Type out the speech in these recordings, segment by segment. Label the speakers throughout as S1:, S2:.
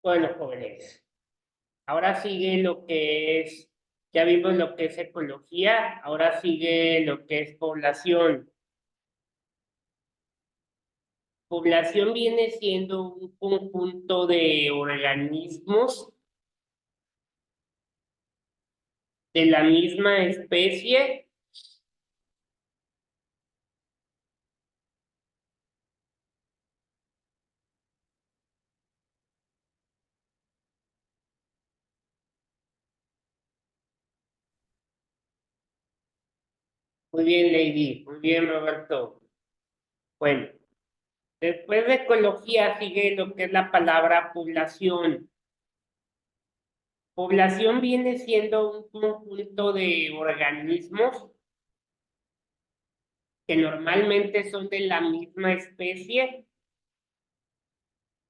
S1: Bueno, jóvenes, ahora sigue lo que es, ya vimos lo que es ecología, ahora sigue lo que es población. Población viene siendo un conjunto de organismos de la misma especie Muy bien, Lady. Muy bien, Roberto. Bueno, después de ecología sigue lo que es la palabra población. Población viene siendo un conjunto de organismos que normalmente son de la misma especie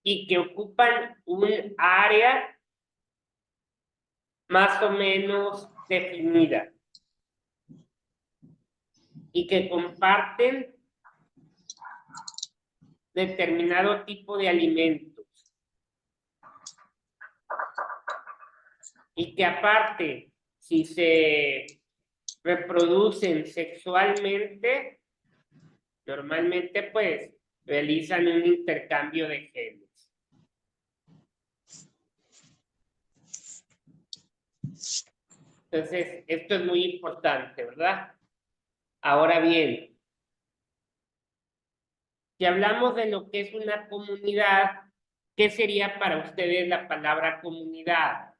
S1: y que ocupan un área más o menos definida y que comparten determinado tipo de alimentos y que aparte, si se reproducen sexualmente, normalmente pues realizan un intercambio de genes. Entonces, esto es muy importante, ¿verdad? Ahora bien, si hablamos de lo que es una comunidad, ¿qué sería para ustedes la palabra comunidad?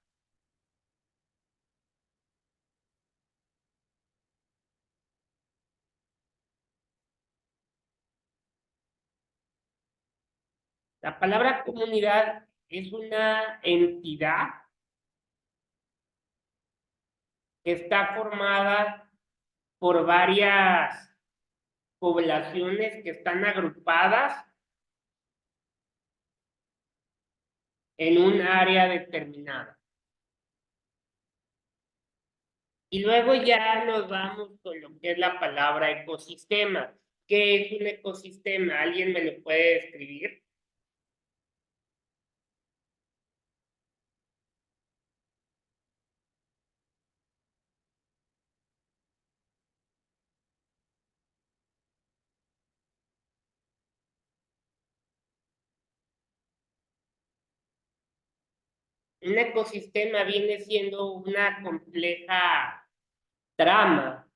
S1: La palabra comunidad es una entidad que está formada por varias poblaciones que están agrupadas en un área determinada. Y luego ya nos vamos con lo que es la palabra ecosistema. ¿Qué es un ecosistema? ¿Alguien me lo puede describir? Un ecosistema viene siendo una compleja trama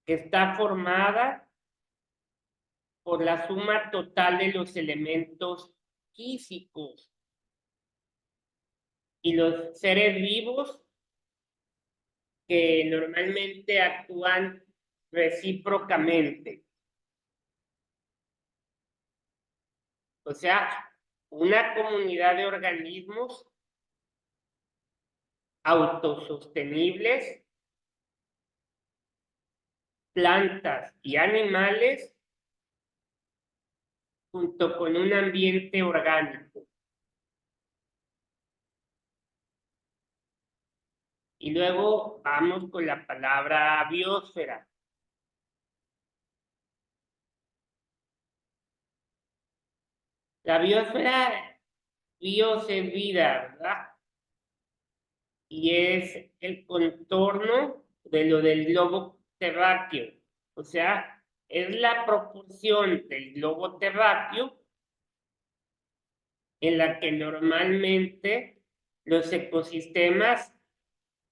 S1: que está formada por la suma total de los elementos físicos y los seres vivos que normalmente actúan recíprocamente. O sea, una comunidad de organismos autosostenibles, plantas y animales, junto con un ambiente orgánico. Y luego vamos con la palabra biosfera. La biosfera, bios es vida, ¿verdad? Y es el contorno de lo del globo terráqueo. O sea, es la proporción del globo terráqueo en la que normalmente los ecosistemas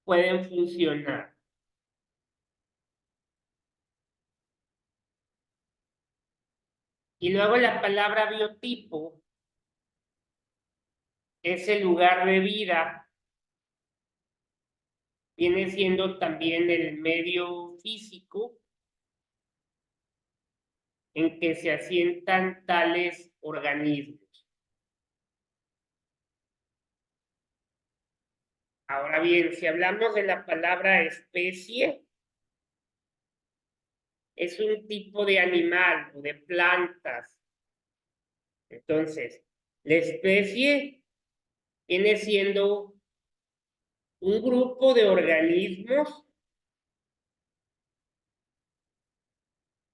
S1: pueden funcionar. Y luego la palabra biotipo es el lugar de vida, viene siendo también el medio físico en que se asientan tales organismos. Ahora bien, si hablamos de la palabra especie, es un tipo de animal o de plantas. Entonces, la especie viene siendo un grupo de organismos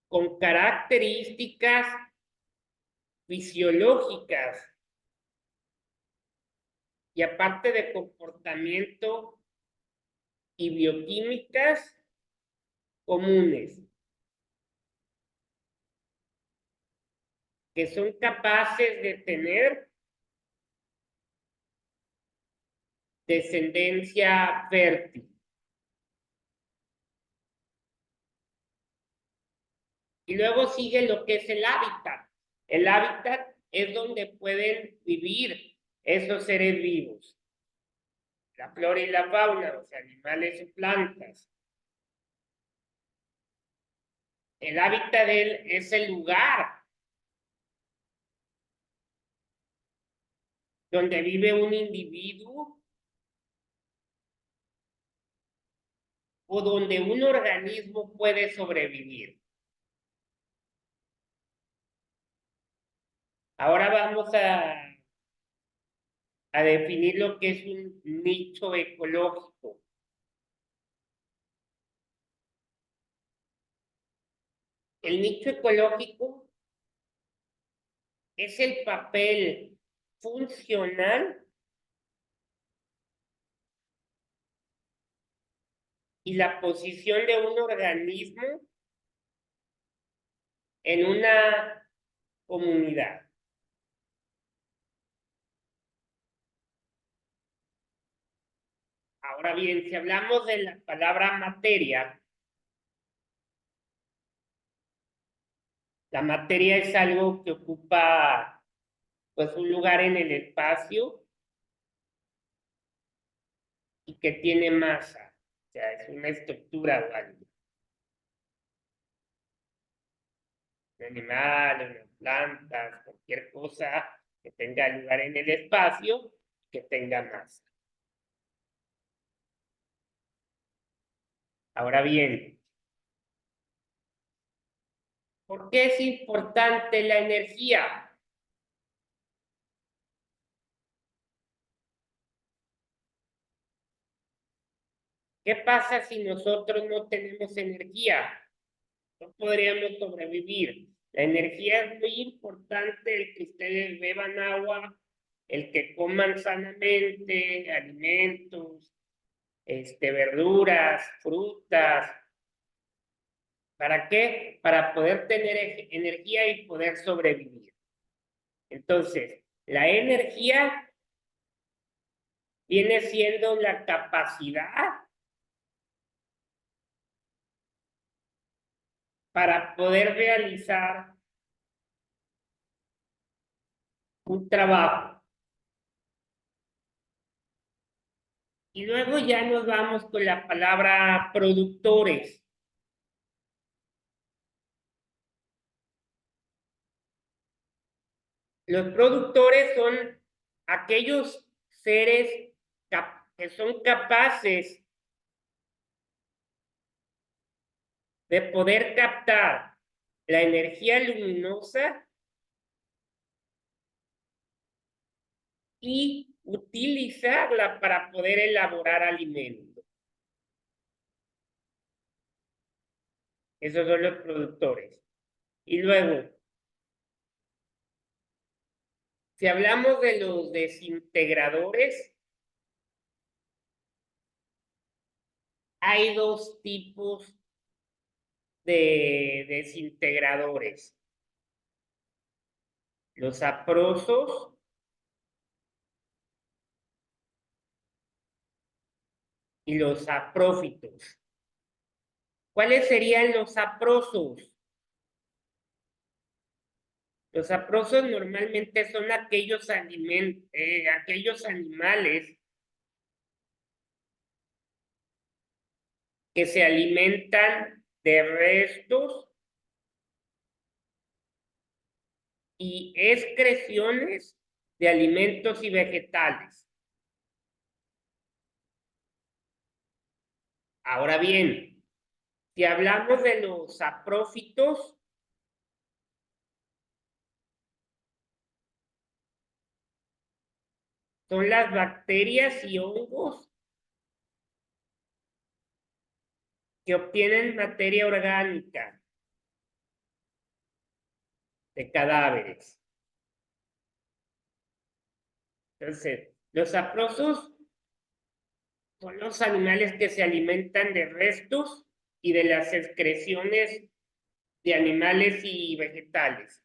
S1: con características fisiológicas y aparte de comportamiento y bioquímicas comunes, que son capaces de tener descendencia fértil. Y luego sigue lo que es el hábitat. El hábitat es donde pueden vivir esos seres vivos. La flora y la fauna, o sea, animales y plantas. El hábitat es el lugar donde vive un individuo o donde un organismo puede sobrevivir. Ahora vamos a definir lo que es un nicho ecológico. El nicho ecológico es el papel funcional y la posición de un organismo en una comunidad. Ahora bien, si hablamos de la palabra materia, la materia es algo que ocupa pues un lugar en el espacio y que tiene masa, o sea, es una estructura o algo. Un animal, una planta, cualquier cosa que tenga lugar en el espacio, que tenga masa. Ahora bien, ¿por qué es importante la energía? ¿Qué pasa si nosotros no tenemos energía? No podríamos sobrevivir. La energía es muy importante, el que ustedes beban agua, el que coman sanamente alimentos, verduras, frutas. ¿Para qué? Para poder tener energía y poder sobrevivir. Entonces, la energía viene siendo la capacidad para poder realizar un trabajo. Y luego ya nos vamos con la palabra productores. Los productores son aquellos seres que son capaces de poder captar la energía luminosa y utilizarla para poder elaborar alimentos. Esos son los productores. Y luego, si hablamos de los desintegradores, hay dos tipos de desintegradores. Los saprosos y los saprófitos. ¿Cuáles serían los saprosos? Los saprosos normalmente son aquellos animales que se alimentan de restos y excreciones de alimentos y vegetales. Ahora bien, si hablamos de los saprófitos, son las bacterias y hongos que obtienen materia orgánica de cadáveres. Entonces, los saprosos son los animales que se alimentan de restos y de las excreciones de animales y vegetales.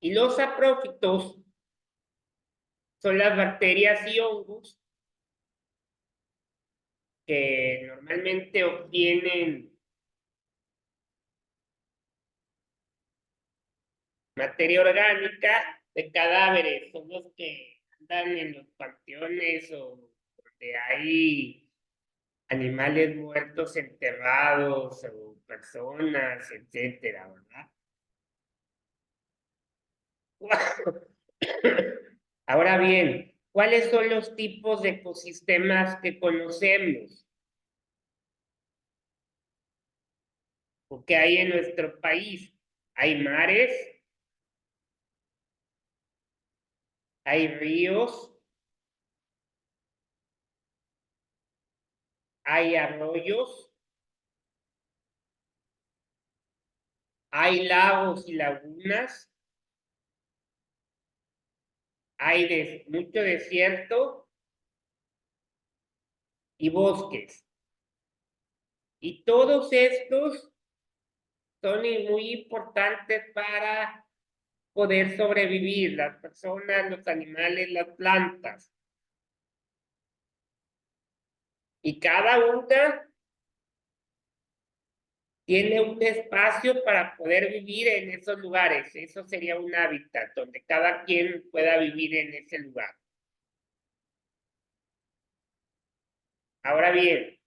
S1: Y los saprófitos son las bacterias y hongos que normalmente obtienen materia orgánica de cadáveres, son los que andan en los panteones o donde hay animales muertos enterrados o personas, etcétera, ¿verdad? Ahora bien, ¿cuáles son los tipos de ecosistemas que conocemos o que hay en nuestro país? Hay mares, hay ríos, hay arroyos, hay lagos y lagunas, hay mucho desierto y bosques. Y todos estos son muy importantes para poder sobrevivir, las personas, los animales, las plantas. Y cada una tiene un espacio para poder vivir en esos lugares. Eso sería un hábitat donde cada quien pueda vivir en ese lugar. Ahora bien,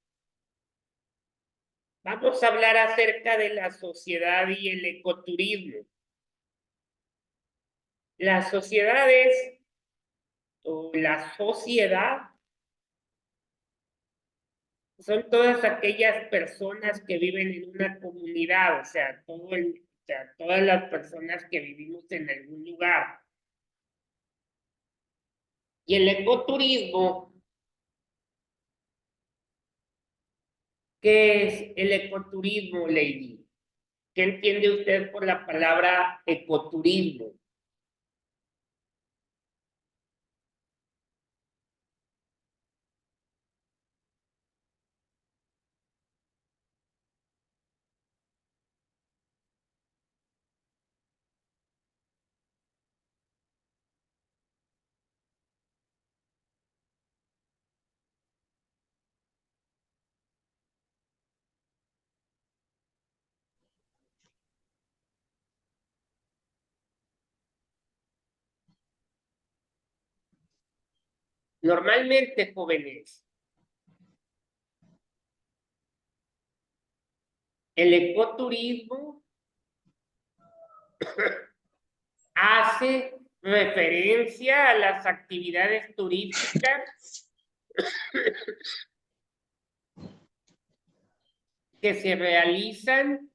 S1: vamos a hablar acerca de la sociedad y el ecoturismo. Las sociedades o la sociedad son todas aquellas personas que viven en una comunidad, o sea, todas las personas que vivimos en algún lugar. Y el ecoturismo, ¿qué es el ecoturismo, Lady? ¿Qué entiende usted por la palabra ecoturismo? Normalmente, jóvenes, el ecoturismo hace referencia a las actividades turísticas que se realizan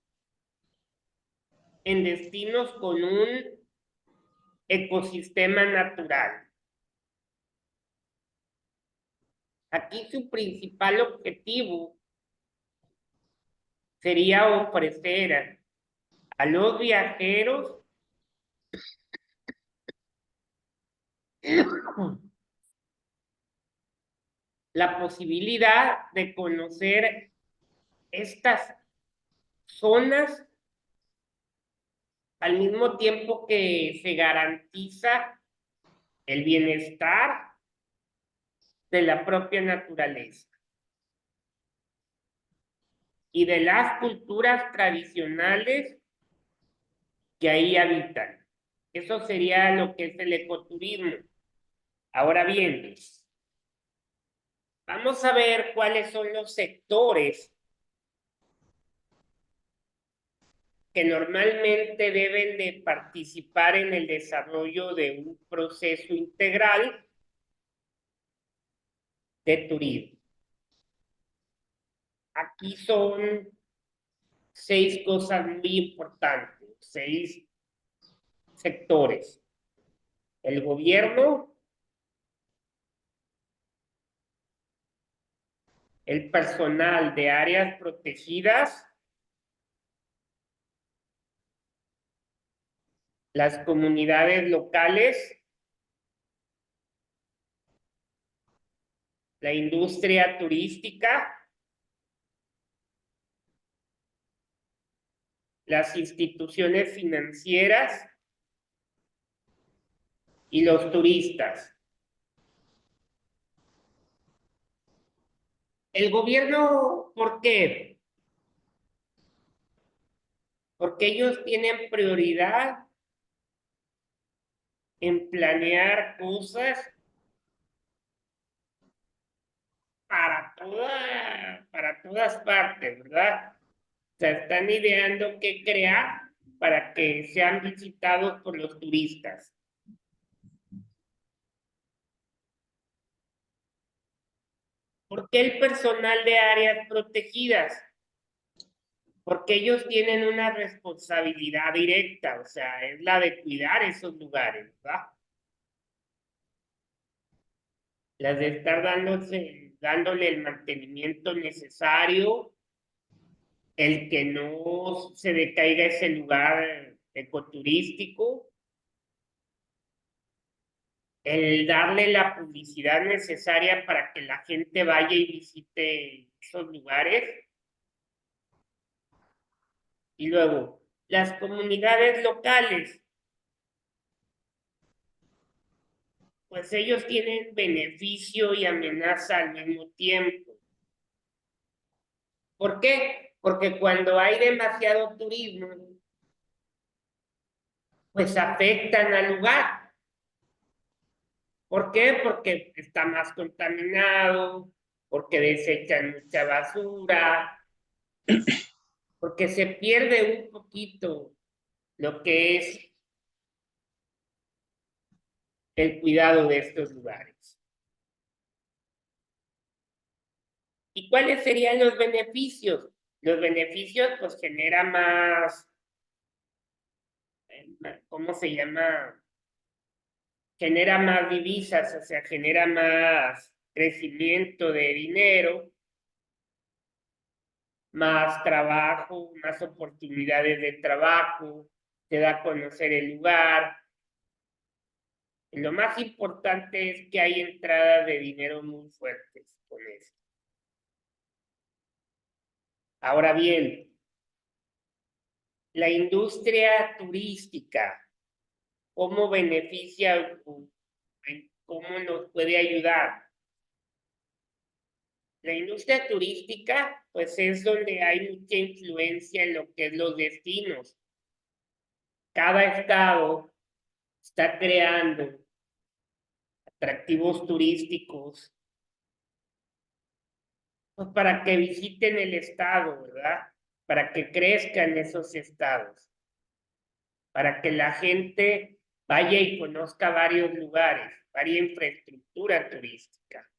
S1: en destinos con un ecosistema natural. Aquí su principal objetivo sería ofrecer a los viajeros la posibilidad de conocer estas zonas al mismo tiempo que se garantiza el bienestar de la propia naturaleza y de las culturas tradicionales que ahí habitan. Eso sería lo que es el ecoturismo. Ahora bien, vamos a ver cuáles son los sectores que normalmente deben de participar en el desarrollo de un proceso integral de turismo. Aquí son 6 cosas muy importantes, 6 sectores. El gobierno, el personal de áreas protegidas, las comunidades locales, la industria turística, las instituciones financieras y los turistas. El gobierno, ¿por qué? Porque ellos tienen prioridad en planear cosas para todas partes, ¿verdad? O sea, están ideando qué crear para que sean visitados por los turistas. ¿Por qué el personal de áreas protegidas? Porque ellos tienen una responsabilidad directa, o sea, es la de cuidar esos lugares, ¿verdad? Las de estar dándole el mantenimiento necesario, el que no se decaiga ese lugar ecoturístico, el darle la publicidad necesaria para que la gente vaya y visite esos lugares. Y luego, las comunidades locales, pues ellos tienen beneficio y amenaza al mismo tiempo. ¿Por qué? Porque cuando hay demasiado turismo, pues afectan al lugar. ¿Por qué? Porque está más contaminado, porque desechan mucha basura, porque se pierde un poquito lo que es el cuidado de estos lugares. ¿Y cuáles serían los beneficios? Los beneficios pues genera más, ¿cómo se llama? Genera más divisas, o sea, genera más crecimiento de dinero, más trabajo, más oportunidades de trabajo, te da a conocer el lugar. Y lo más importante es que hay entradas de dinero muy fuertes con esto. Ahora bien, la industria turística, ¿cómo beneficia o cómo nos puede ayudar? La industria turística, pues es donde hay mucha influencia en lo que es los destinos. Cada estado está creando atractivos turísticos, pues para que visiten el estado, ¿verdad? Para que crezcan esos estados, para que la gente vaya y conozca varios lugares, varia infraestructura turística.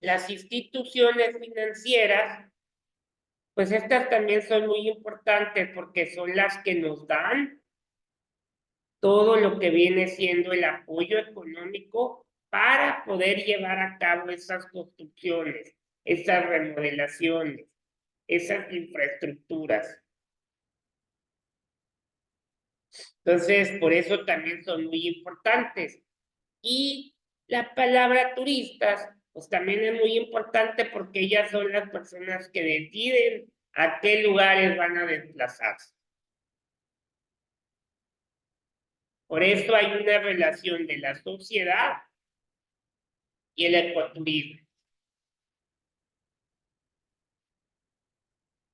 S1: Las instituciones financieras, pues estas también son muy importantes porque son las que nos dan todo lo que viene siendo el apoyo económico para poder llevar a cabo esas construcciones, esas remodelaciones, esas infraestructuras. Entonces, por eso también son muy importantes. Y la palabra turistas, pues también es muy importante porque ellas son las personas que deciden a qué lugares van a desplazarse. Por eso hay una relación de la sociedad y el ecoturismo.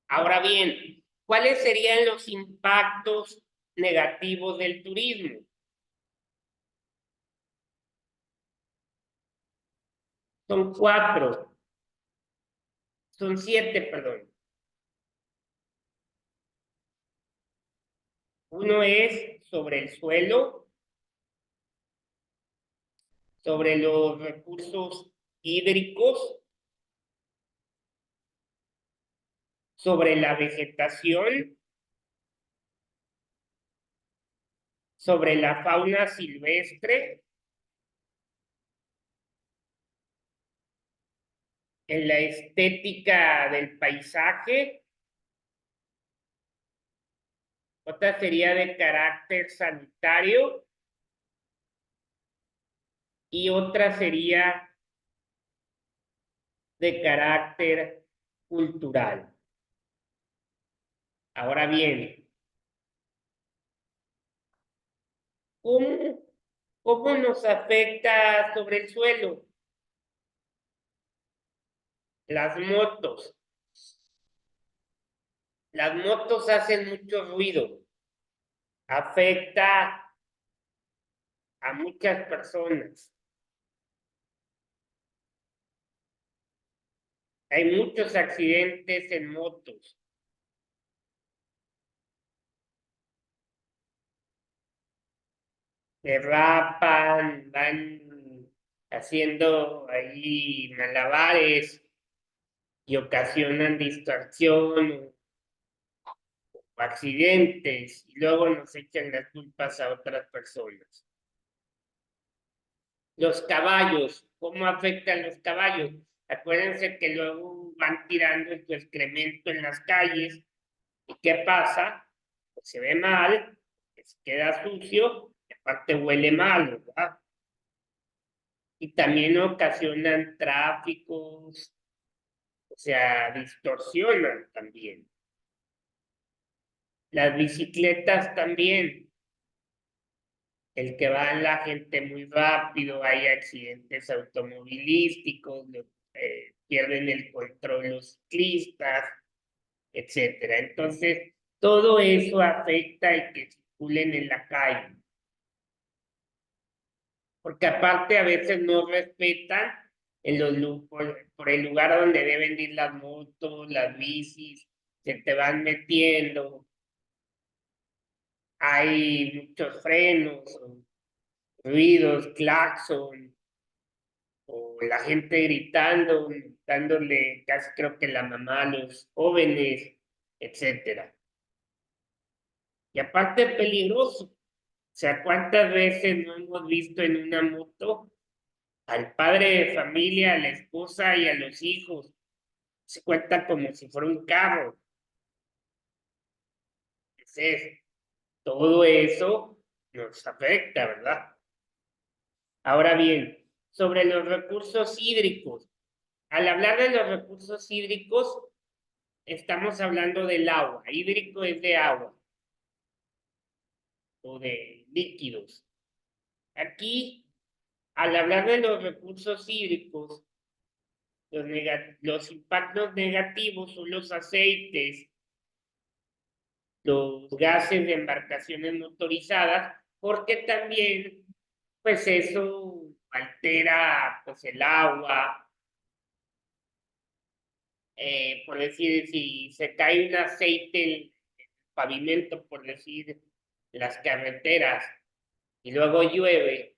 S1: Ahora bien, ¿cuáles serían los impactos negativos del turismo? Son cuatro, son siete, perdón. Uno es sobre el suelo, sobre los recursos hídricos, sobre la vegetación, sobre la fauna silvestre, en la estética del paisaje otra sería de carácter sanitario y otra sería de carácter cultural. Ahora bien, ¿cómo, cómo nos afecta sobre el suelo? Las motos. Las motos hacen mucho ruido. Afecta a muchas personas. Hay muchos accidentes en motos. Derrapan, van haciendo ahí malabares y ocasionan distorsión o accidentes y luego nos echan las culpas a otras personas. Los caballos, ¿cómo afectan los caballos? Acuérdense que luego van tirando su excremento en las calles. ¿Y qué pasa? Pues se ve mal, se queda sucio, y aparte huele mal, ¿verdad? Y también ocasionan tráficos, o sea, distorsionan también. Las bicicletas también, el que va la gente muy rápido, hay accidentes automovilísticos, pierden el control los ciclistas, etcétera. Entonces, todo eso afecta el que circulen en la calle. Porque aparte a veces no respetan por el lugar donde deben ir las motos, las bicis, se te van metiendo, hay muchos frenos, ruidos, claxon, o la gente gritando, dándole casi creo que la mamá a los jóvenes, etcétera. Y aparte peligroso. O sea, ¿cuántas veces no hemos visto en una moto al padre de familia, a la esposa y a los hijos? Se cuenta como si fuera un carro. Entonces, todo eso nos afecta, ¿verdad? Ahora bien, sobre los recursos hídricos. Al hablar de los recursos hídricos, estamos hablando del agua. Hídrico es de agua o de líquidos. Aquí, al hablar de los recursos hídricos, los impactos negativos son los aceites, los gases de embarcaciones motorizadas, porque también, pues eso altera pues, el agua. Por decir, si se cae un aceite en el pavimento, por decir, las carreteras, y luego llueve,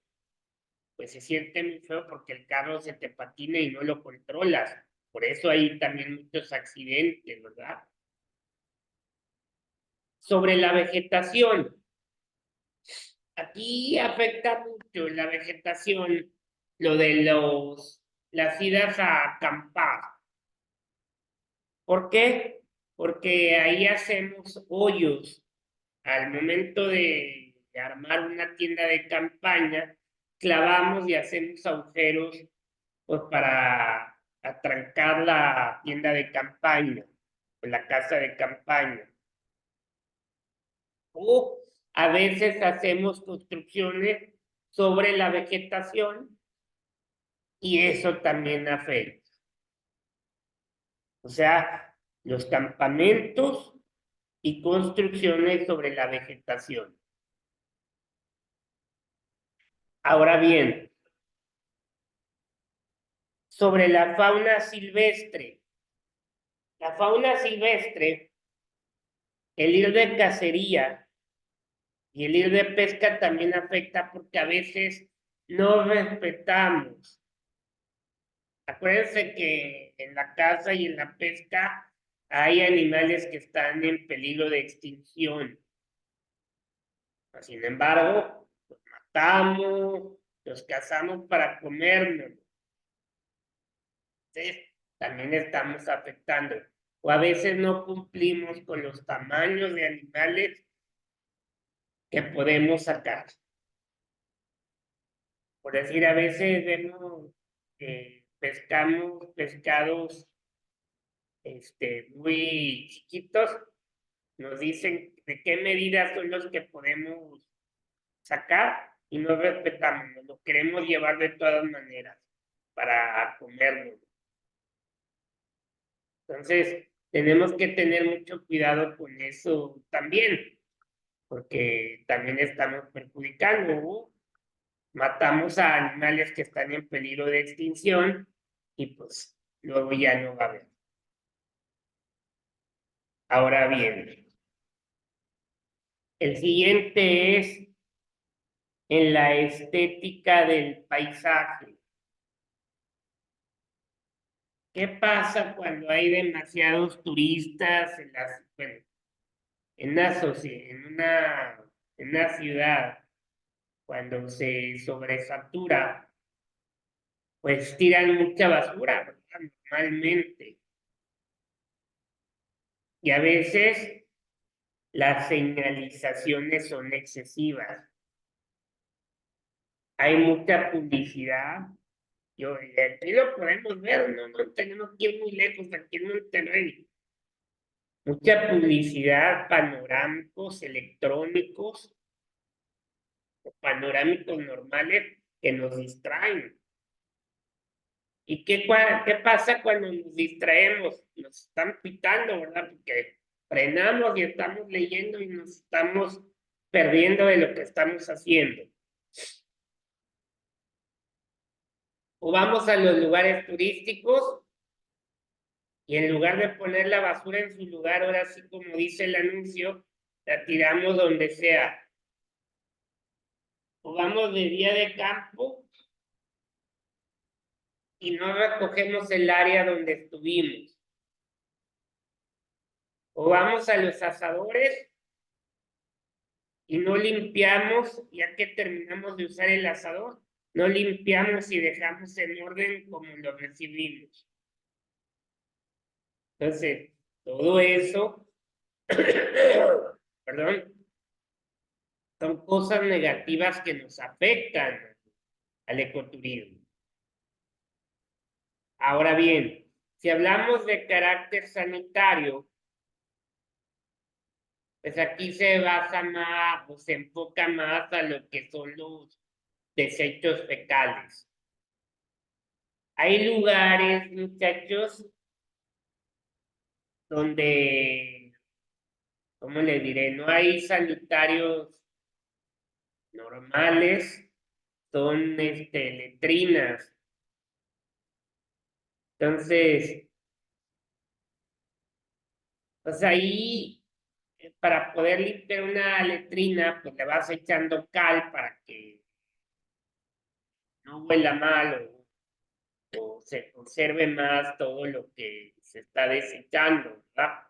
S1: pues se siente muy feo porque el carro se te patina y no lo controlas. Por eso hay también muchos accidentes, ¿verdad? Sobre la vegetación. Aquí afecta mucho la vegetación lo de las idas a acampar. ¿Por qué? Porque ahí hacemos hoyos. Al momento de armar una tienda de campaña, clavamos y hacemos agujeros pues, para atrancar la tienda de campaña, o la casa de campaña. O a veces hacemos construcciones sobre la vegetación y eso también afecta. O sea, los campamentos y construcciones sobre la vegetación. Ahora bien, sobre la fauna silvestre. La fauna silvestre, el ir de cacería y el ir de pesca también afecta porque a veces no respetamos. Acuérdense que en la caza y en la pesca hay animales que están en peligro de extinción. Sin embargo, los matamos, los cazamos para comernos. Entonces, también estamos afectando. O a veces no cumplimos con los tamaños de animales que podemos sacar. Por decir, a veces vemos, pescamos pescados muy chiquitos, nos dicen de qué medidas son los que podemos sacar y no respetamos, nos lo queremos llevar de todas maneras para comerlo. Entonces, tenemos que tener mucho cuidado con eso también, porque también estamos perjudicando, ¿no? Matamos a animales que están en peligro de extinción y pues luego ya no va a haber. Ahora bien, el siguiente es en la estética del paisaje. ¿Qué pasa cuando hay demasiados turistas en las, bueno, en en una ciudad? Cuando se sobresatura, pues tiran mucha basura, ¿verdad? Normalmente. Y a veces las señalizaciones son excesivas. Hay mucha publicidad. Aquí lo podemos ver, no tenemos que ir muy lejos, aquí en Monterrey. Mucha publicidad, panorámicos, electrónicos, panorámicos normales que nos distraen. ¿Y qué pasa cuando nos distraemos? Nos están pitando, ¿verdad? Porque frenamos y estamos leyendo y nos estamos perdiendo de lo que estamos haciendo. O vamos a los lugares turísticos y en lugar de poner la basura en su lugar, ahora sí como dice el anuncio, la tiramos donde sea. O vamos de día de campo y no recogemos el área donde estuvimos. O vamos a los asadores y no limpiamos, ya que terminamos de usar el asador, no limpiamos y dejamos en orden como lo recibimos. Entonces, todo eso, perdón, son cosas negativas que nos afectan al ecoturismo. Ahora bien, si hablamos de carácter sanitario, pues aquí se basa más o se enfoca más a lo que son los desechos fecales. Hay lugares, muchachos, donde, ¿cómo le diré? No hay sanitarios normales, son letrinas. Entonces, pues ahí, para poder limpiar una letrina, pues le vas echando cal para que no huela mal o se conserve más todo lo que se está desechando, ¿verdad?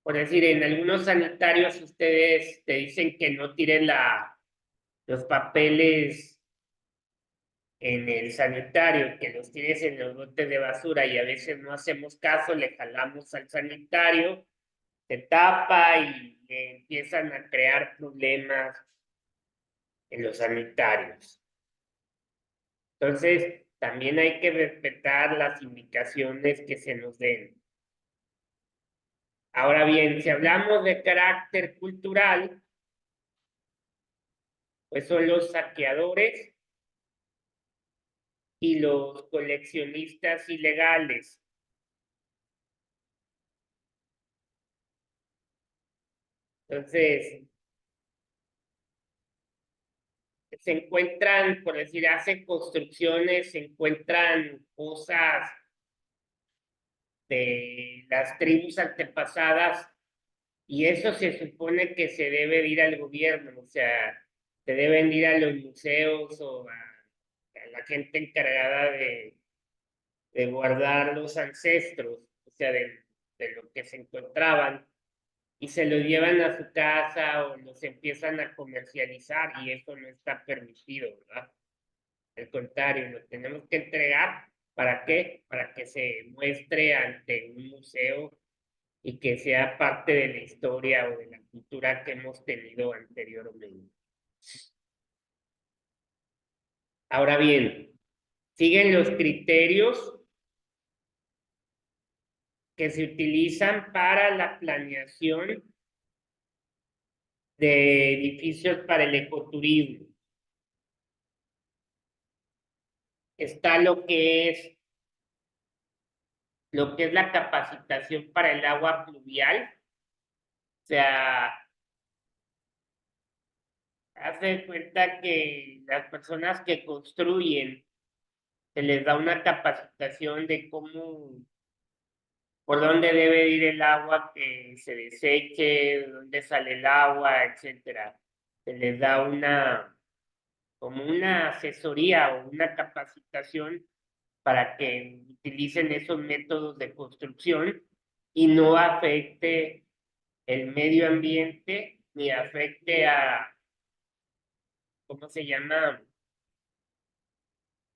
S1: Por decir, en algunos sanitarios ustedes te dicen que no tiren los papeles en el sanitario, que los tires en los botes de basura y a veces no hacemos caso, le jalamos al sanitario, se tapa y le empiezan a crear problemas en los sanitarios. Entonces, también hay que respetar las indicaciones que se nos den. Ahora bien, si hablamos de carácter cultural, pues son los saqueadores y los coleccionistas ilegales. Entonces, se encuentran, por decir, hacen construcciones, se encuentran cosas de las tribus antepasadas y eso se supone que se debe ir al gobierno, o sea, se deben ir a los museos o a la gente encargada de guardar los ancestros, o sea, de lo que se encontraban, y se los llevan a su casa o los empiezan a comercializar y eso no está permitido, ¿verdad? Al contrario, lo tenemos que entregar. ¿Para qué? Para que se muestre ante un museo y que sea parte de la historia o de la cultura que hemos tenido anteriormente. Ahora bien, siguen los criterios que se utilizan para la planeación de edificios para el ecoturismo. Está lo que es la capacitación para el agua pluvial. O sea, hace cuenta que las personas que construyen se les da una capacitación de cómo, por dónde debe ir el agua que se deseche, dónde sale el agua, etcétera. Se les da como una asesoría o una capacitación para que utilicen esos métodos de construcción y no afecte el medio ambiente ni afecte ¿cómo se llama?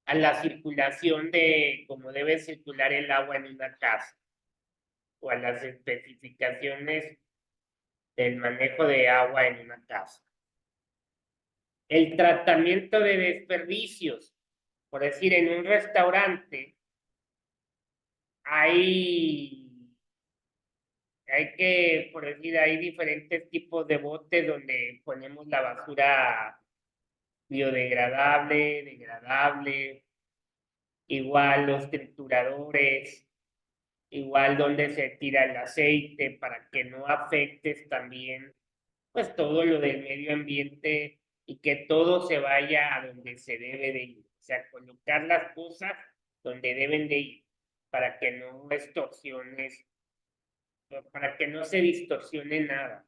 S1: A la circulación de cómo debe circular el agua en una casa o a las especificaciones del manejo de agua en una casa. El tratamiento de desperdicios, por decir, en un restaurante hay por decir, hay diferentes tipos de botes donde ponemos la basura biodegradable, degradable, igual los trituradores, igual donde se tira el aceite para que no afectes también pues todo lo del medio ambiente y que todo se vaya a donde se debe de ir. O sea, colocar las cosas donde deben de ir para que no extorsiones, para que no se distorsione nada.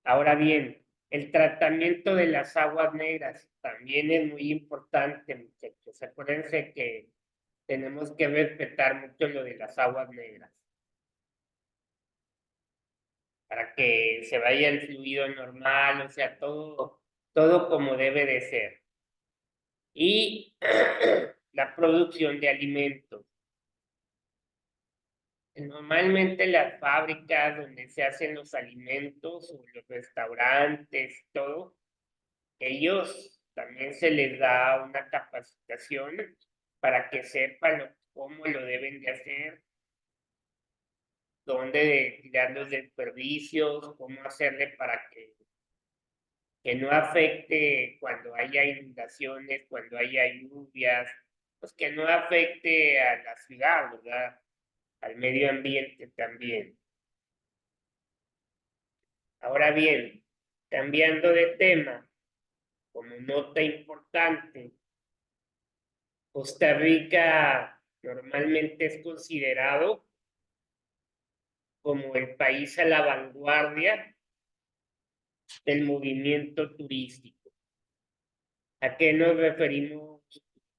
S1: Ahora bien, el tratamiento de las aguas negras también es muy importante, muchachos. Acuérdense que tenemos que respetar mucho lo de las aguas negras para que se vaya el fluido normal, o sea, todo como debe de ser. Y la producción de alimentos. Normalmente las fábricas donde se hacen los alimentos o los restaurantes, todo, ellos también se les da una capacitación para que sepan cómo lo deben de hacer, dónde tirar los desperdicios, cómo hacerle para que no afecte cuando haya inundaciones, cuando haya lluvias, pues que no afecte a la ciudad, ¿verdad? Al medio ambiente también. Ahora bien, cambiando de tema, como nota importante, Costa Rica normalmente es considerado como el país a la vanguardia del movimiento turístico. ¿A qué nos referimos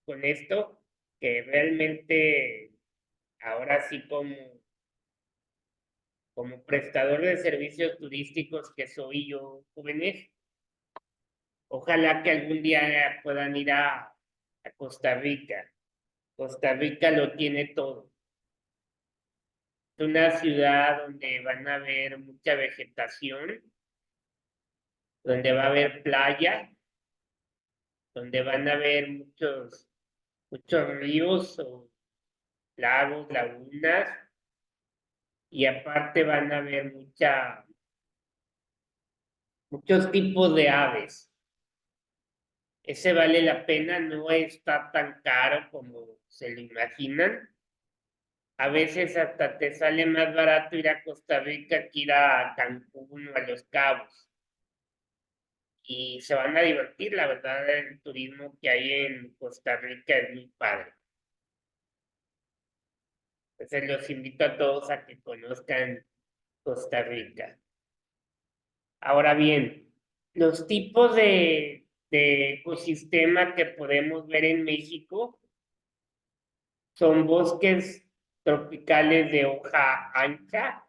S1: con esto? Que realmente ahora sí como prestador de servicios turísticos que soy yo, jóvenes, ojalá que algún día puedan ir a Costa Rica. Costa Rica lo tiene todo. Es una ciudad donde van a haber mucha vegetación, donde va a haber playa, donde van a haber muchos ríos o lagos, lagunas, y aparte van a haber muchos tipos de aves. Ese vale la pena, no está tan caro como se lo imaginan. A veces hasta te sale más barato ir a Costa Rica que ir a Cancún o a Los Cabos. Y se van a divertir, la verdad, el turismo que hay en Costa Rica es muy padre. Entonces los invito a todos a que conozcan Costa Rica. Ahora bien, los tipos de ecosistema que podemos ver en México son bosques tropicales de hoja ancha,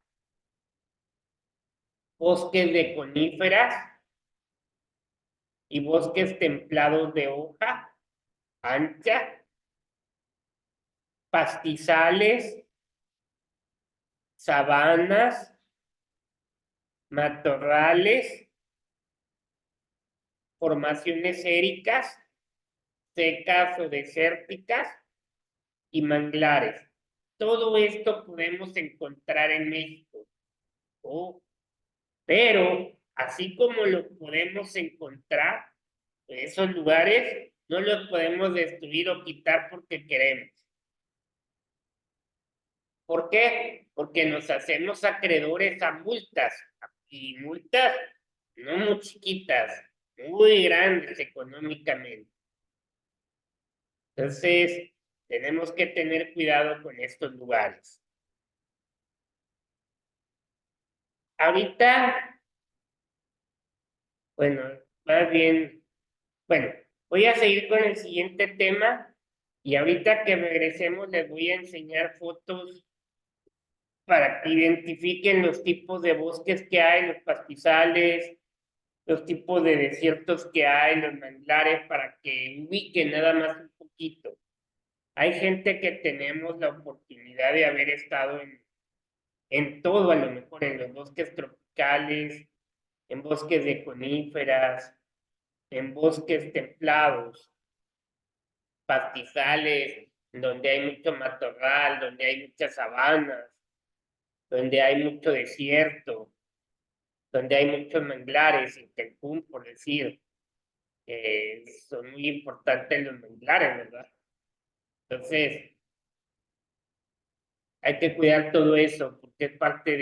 S1: bosques de coníferas y bosques templados de hoja ancha, pastizales, sabanas, matorrales, formaciones éricas, secas o desérticas y manglares. Todo esto podemos encontrar en México. Oh, pero así como lo podemos encontrar, esos lugares no los podemos destruir o quitar porque queremos. ¿Por qué? Porque nos hacemos acreedores a multas, y multas no muy chiquitas, muy grandes económicamente. Entonces, tenemos que tener cuidado con estos lugares. Ahorita, bueno, más bien, bueno, voy a seguir con el siguiente tema y ahorita que regresemos les voy a enseñar fotos para que identifiquen los tipos de bosques que hay, los pastizales, los tipos de desiertos que hay, los manglares, para que ubiquen nada más un poquito. Hay gente que tenemos la oportunidad de haber estado en todo, a lo mejor en los bosques tropicales, en bosques de coníferas, en bosques templados, pastizales, donde hay mucho matorral, donde hay muchas sabanas, donde hay mucho desierto, donde hay muchos manglares, en Cancún, por decir, son muy importantes los manglares, ¿verdad? Entonces, hay que cuidar todo eso, porque es parte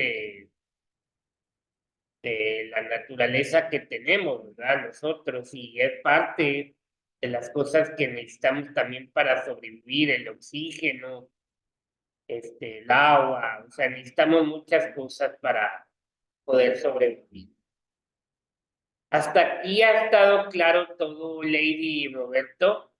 S1: de la naturaleza que tenemos, ¿verdad? Nosotros, y es parte de las cosas que necesitamos también para sobrevivir, el oxígeno, el agua, o sea, necesitamos muchas cosas para poder sobrevivir. Hasta aquí ha estado claro todo, Lady y Roberto.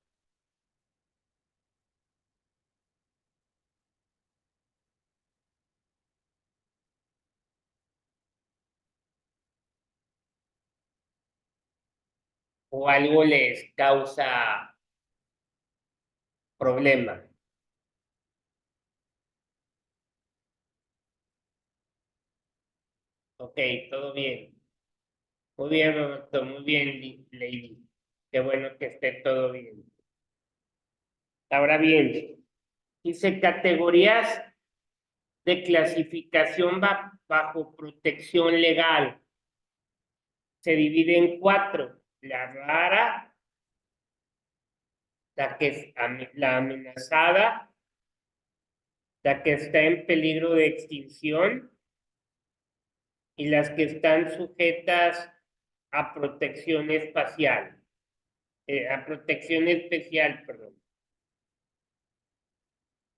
S1: ¿O algo les causa problema? Ok, todo bien. Muy bien, Roberto, muy bien, Lady. Qué bueno que esté todo bien. Ahora bien, dice categorías de clasificación bajo protección legal. Se divide en cuatro: la rara, la que es la amenazada, la que está en peligro de extinción y las que están sujetas a protección espacial, a protección especial, perdón.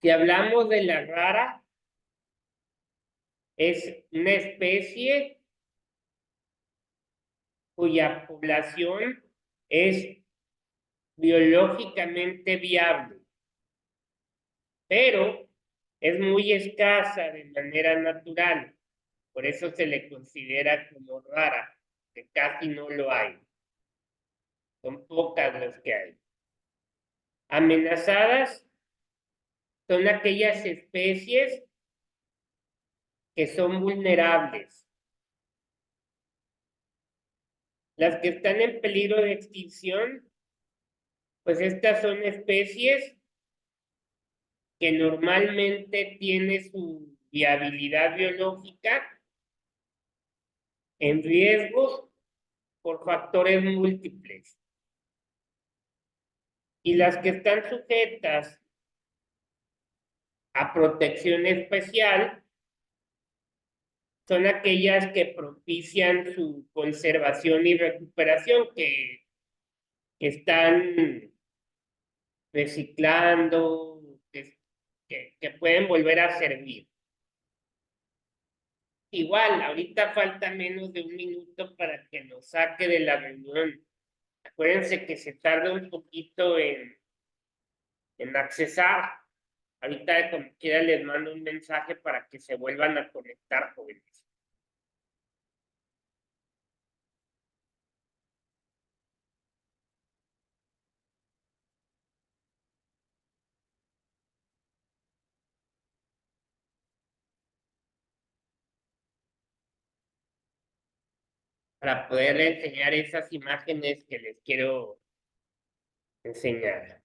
S1: Si hablamos de la rara, es una especie cuya población es biológicamente viable, pero es muy escasa de manera natural. Por eso se le considera como rara, que casi no lo hay. Son pocas las que hay. Amenazadas son aquellas especies que son vulnerables. Las que están en peligro de extinción, pues estas son especies que normalmente tienen su viabilidad biológica en riesgos por factores múltiples. Y las que están sujetas a protección especial son aquellas que propician su conservación y recuperación, que están reciclando, que pueden volver a servir. Igual, ahorita falta menos de un minuto para que nos saque de la reunión. Acuérdense que se tarda un poquito en accesar. Ahorita como quiera les mando un mensaje para que se vuelvan a conectar, jóvenes. para poder enseñar esas imágenes que les quiero enseñar.